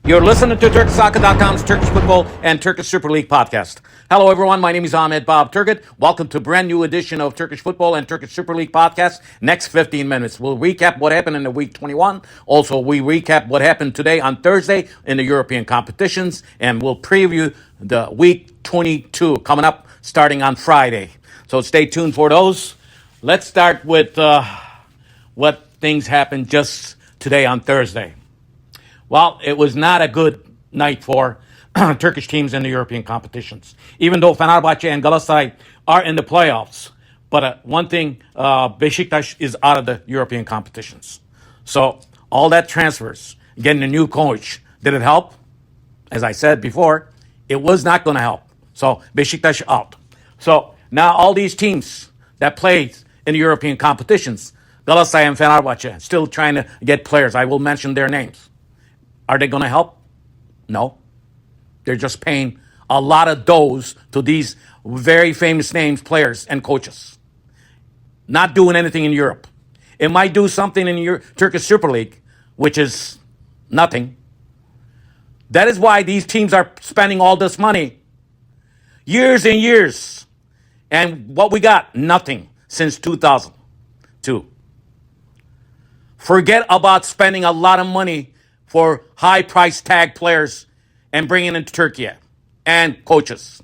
You're listening to TurkishSoccer.com's Turkish Football and Turkish Super League podcast. Hello, everyone. My name is Ahmet Turgut. Welcome to a brand new edition of Turkish Football and Turkish Super League podcast. Next 15 minutes, we'll recap what happened in the week 21. Also, we recap what happened today on Thursday in the European competitions, and we'll preview the week 22 coming up starting on Friday. So stay tuned for those. Let's start with what things happened just today on Thursday. Well, it was not a good night for Turkish teams in the European competitions, even though Fenerbahçe and Galatasaray are in the playoffs. But one thing, Besiktas is out of the European competitions. So all that transfers, getting a new coach, did it help? As I said before, it was not going to help. So Besiktas out. So now all these teams that play in the European competitions, Galatasaray and Fenerbahçe, still trying to get players. I will mention their names. Are they going to help? No. They're just paying a lot of doughs to these very famous names, players, and coaches. Not doing anything in Europe. It might do something in your Turkish Super League, which is nothing. That is why these teams are spending all this money. Years and years. And what we got? Nothing since 2002. Forget about spending a lot of money for high price tag players and bringing into Turkey and coaches.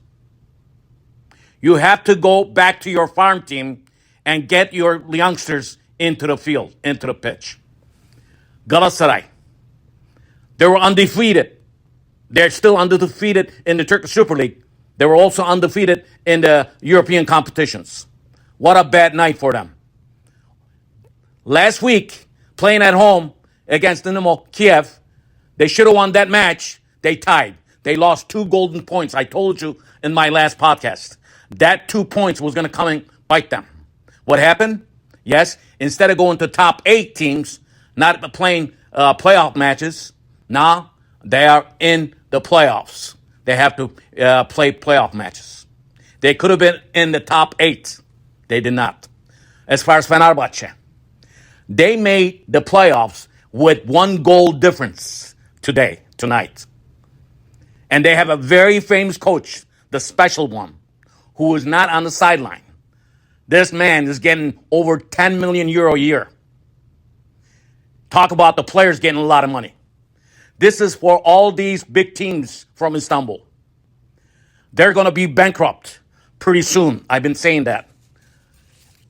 You have to go back to your farm team and get your youngsters into the field, into the pitch. Galatasaray, they were undefeated. They're still undefeated in the Turkish Super League. They were also undefeated in the European competitions. What a bad night for them. Last week, playing at home against Dynamo Kiev, they should have won that match. They tied. They lost 2 golden points. I told you in my last podcast. That 2 points was going to come and bite them. What happened? Yes, instead of going to top 8 teams, not playing playoff matches, now they are in the playoffs. They have to play playoff matches. They could have been in the top 8. They did not. As far as Fenerbahçe, they made the playoffs with 1 goal difference tonight. And they have a very famous coach, the special one, who is not on the sideline. This man is getting over 10 million euro a year. Talk about the players getting a lot of money. This is for all these big teams from Istanbul. They're going to be bankrupt pretty soon. I've been saying that.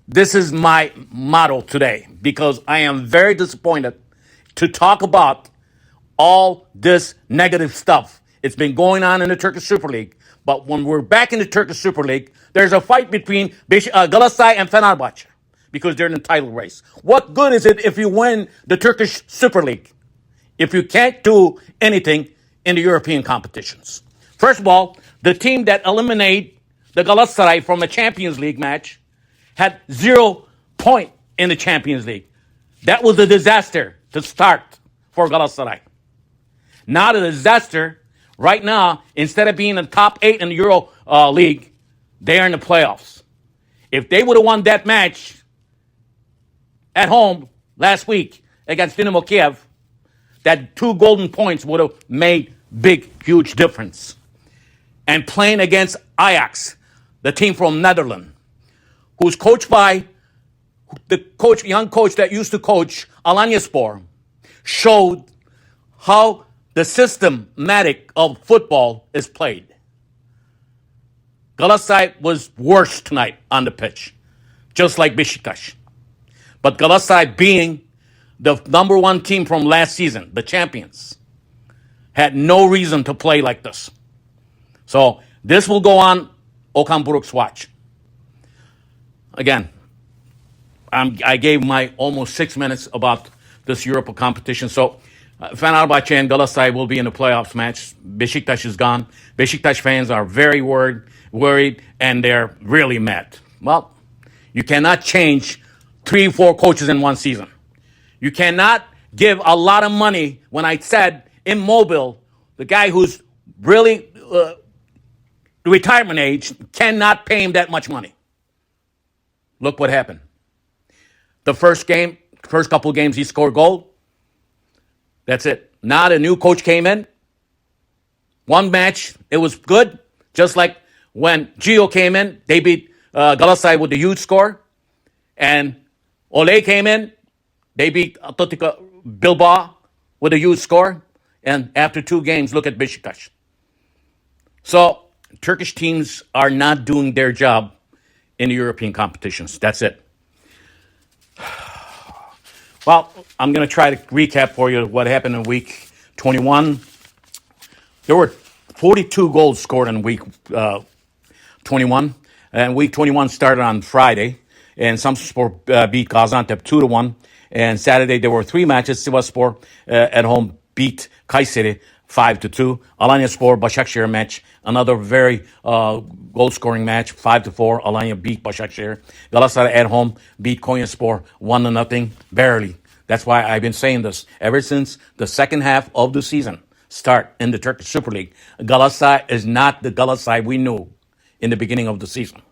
This is my motto today because I am very disappointed to talk about all this negative stuff. It's been going on in the Turkish Super League. But when we're back in the Turkish Super League, there's a fight between Galatasaray and Fenerbahçe because they're in the title race. What good is it if you win the Turkish Super League if you can't do anything in the European competitions? First of all, the team that eliminated the Galatasaray from a Champions League match had 0 point in the Champions League. That was a disaster to start for Galatasaray. Not a disaster. Right now, instead of being in the top 8 in the Euro League, they are in the playoffs. If they would have won that match at home last week against Dynamo Kiev, that 2 golden points would have made big, huge difference. And playing against Ajax, the team from Netherlands, who's coached by the young coach that used to coach Alanyaspor, showed how the systematic of football is played. Galatasaray was worse tonight on the pitch, just like Besiktas. But Galatasaray, being the number 1 team from last season, the champions, had no reason to play like this. So this will go on Okan Buruk's watch. Again, I gave my almost 6 minutes about this Europa competition. So Fenerbahçe and Galatasaray will be in the playoffs match. Besiktas is gone. Besiktas fans are very worried, and they're really mad. Well, you cannot change 3-4 coaches in one season. You cannot give a lot of money. When I said Immobile, the guy who's really retirement age, cannot pay him that much money. Look what happened. The first couple games, he scored goal. That's it. Now the new coach came in. One match, it was good. Just like when Gio came in, they beat Galatasaray with a huge score. And Ole came in, they beat Atletico Bilbao with a huge score. And after 2 games, look at Besiktas. So Turkish teams are not doing their job in the European competitions. That's it. Well, I'm going to try to recap for you what happened in week 21. There were 42 goals scored in week 21. And week 21 started on Friday. And Samsunspor beat Gaziantep 2-1. And Saturday there were 3 matches. Sivasspor at home beat Kayseri 5-2. Alanyaspor Başakşehir match, another very goal-scoring match, 5-4. Alanya beat Başakşehir. Galatasaray at home beat Konyaspor 1-0, barely. That's why I've been saying this ever since the second half of the season start in the Turkish Super League. Galatasaray is not the Galatasaray we knew in the beginning of the season.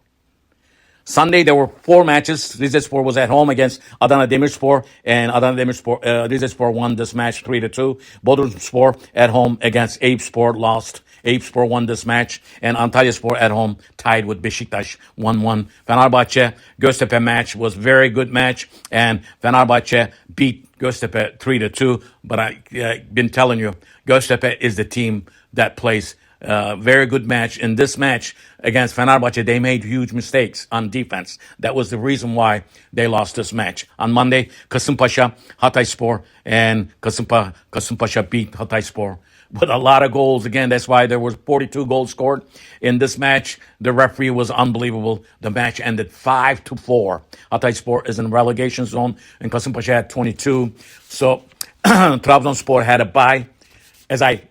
Sunday, there were 4 matches. Rizespor was at home against Adana Demirspor, and Rizespor won this match 3-2. Bodrumspor at home against Eyüpspor lost. Eyüpspor won this match, and Antalyaspor at home tied with Besiktas 1-1. Fenerbahçe Göztepe match was very good match, and Fenerbahçe beat Göztepe 3-2. But I've been telling you, Göztepe is the team that plays very good match. In this match against Fenerbahçe, they made huge mistakes on defense. That was the reason why they lost this match. On Monday, Kasımpaşa, Hatayspor, and Kasımpaşa beat Hatayspor with a lot of goals. Again, that's why there was 42 goals scored in this match. The referee was unbelievable. The match ended 5-4. Hatayspor is in relegation zone, and Kasımpaşa had 22. So Trabzonspor had a bye.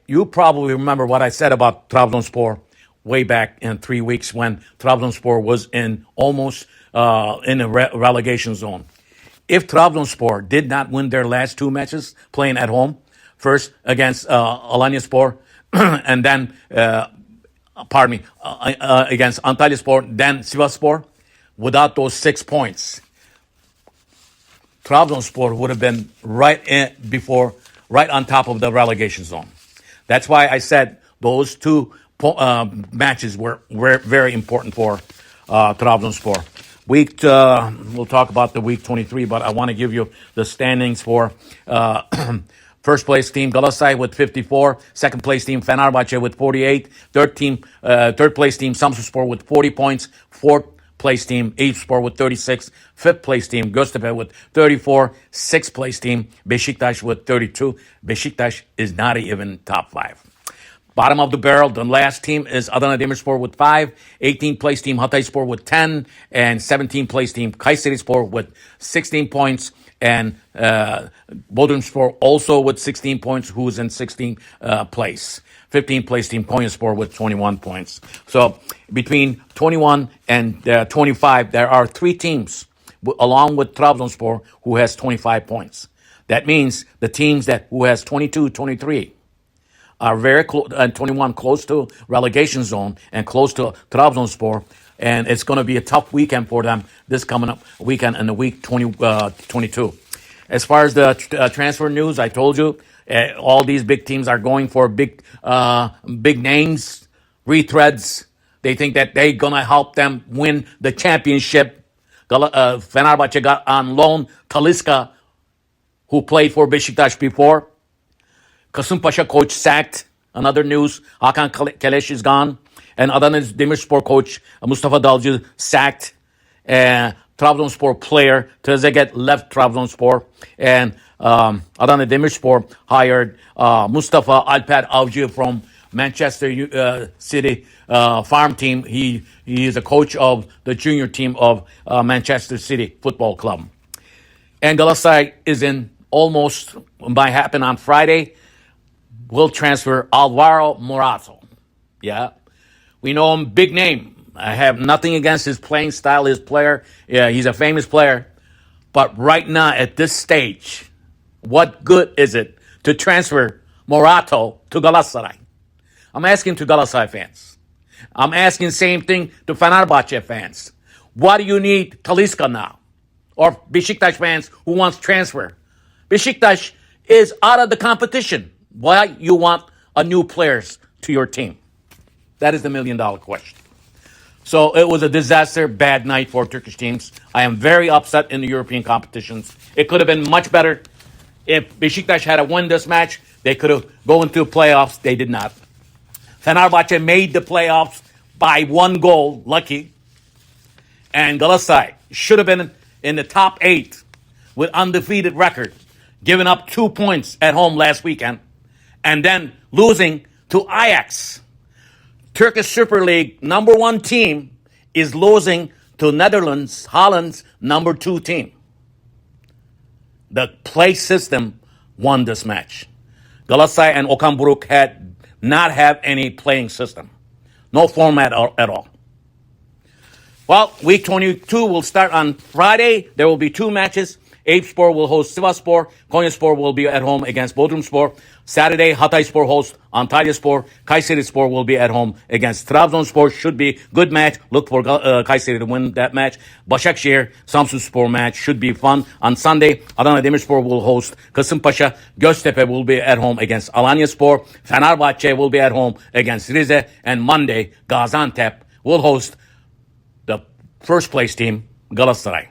You probably remember what I said about Trabzonspor way back in 3 weeks when Trabzonspor was in almost in a relegation zone. If Trabzonspor did not win their last 2 matches playing at home, first against Alanyaspor and then, against Antalyaspor, then Sivasspor, without those 6 points, Trabzonspor would have been right on top of the relegation zone. That's why I said those 2 matches were very important for Trabzonspor. We'll talk about the week 23, but I want to give you the standings for first place team Galatasaray with 54, second place team Fenerbahçe with 48, third place team Samsunspor with 40 points, fourth place team Eyüpspor with 36, fifth place team Göztepe with 34, sixth place team Besiktas with 32. Besiktas is not even top 5. Bottom of the barrel, the last team is Adana Demirspor with 5, 18th place team Hatayspor with 10, and 17th place team Kayserispor with 16 points, and Bodrumspor also with 16 points, who's in 16th place. 15th place team Konyaspor with 21 points. So between 21 and 25, there are 3 teams, along with Trabzonspor, who has 25 points. That means the teams who has 22, 23 are very close, and 21 close to relegation zone and close to Trabzonspor. And it's going to be a tough weekend for them this coming up weekend in the week 22. As far as the transfer news, I told you, all these big teams are going for big names, retreads. They think that they're going to help them win the championship. Fenerbahçe got on loan Talisca, who played for Besiktas before. Kasımpaşa coach sacked. Another news, Hakan Keleş is gone. And Adana Demirspor coach Mustafa Dalcı sacked. Trabzonspor player Trezeguet left Trabzonspor. And Adana Demirspor hired Mustafa Alper Avcı from Manchester City farm team. He is a coach of the junior team of Manchester City Football Club. And Galatasaray is in almost, might happen on Friday, will transfer Alvaro Morata. Yeah. We know him, big name. I have nothing against his playing style, his player. Yeah, he's a famous player. But right now, at this stage, what good is it to transfer Morata to Galatasaray? I'm asking to Galatasaray fans. I'm asking same thing to Fenerbahçe fans. Why do you need Talisca now? Or Besiktas fans who wants transfer? Besiktas is out of the competition. Why you want a new players to your team? That is the $1,000,000 question. So it was a disaster, bad night for Turkish teams. I am very upset in the European competitions. It could have been much better. If Besiktas had to win this match, they could have gone into playoffs. They did not. Fenerbahçe made the playoffs by 1 goal, lucky. And Galatasaray should have been in the top 8 with undefeated record, giving up 2 points at home last weekend, and then losing to Ajax. Turkish Super League number 1 team is losing to Netherlands, Holland's number 2 team. The play system won this match. Galatasaray and Okan Buruk had not have any playing system. No format at all. Well, week 22 will start on Friday. There will be 2 matches. Eyüpspor will host Sivasspor. Konyaspor will be at home against Bodrumspor. Saturday, Hatayspor hosts Antalyaspor. Kayserispor will be at home against Trabzonspor. Should be good match. Look for Kayseri to win that match. Başakşehir, Samsunspor match should be fun. On Sunday, Adana Demirspor will host Kasımpaşa. Göztepe will be at home against Alanyaspor. Fenerbahçe will be at home against Rize. And Monday, Gaziantep will host the first place team, Galatasaray.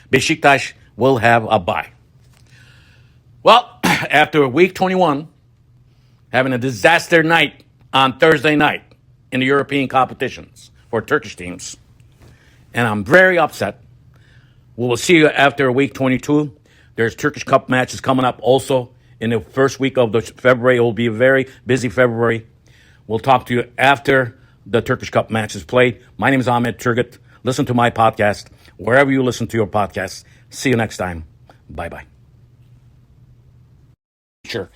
Besiktas will have a bye. Well, after week 21, having a disaster night on Thursday night in the European competitions for Turkish teams, and I'm very upset. We will see you after week 22. There's Turkish Cup matches coming up also in the first week of February. It will be a very busy February. We'll talk to you after the Turkish Cup match is played. My name is Ahmet Turgut. Listen to my podcast wherever you listen to your podcasts. See you next time. Bye-bye. Sure.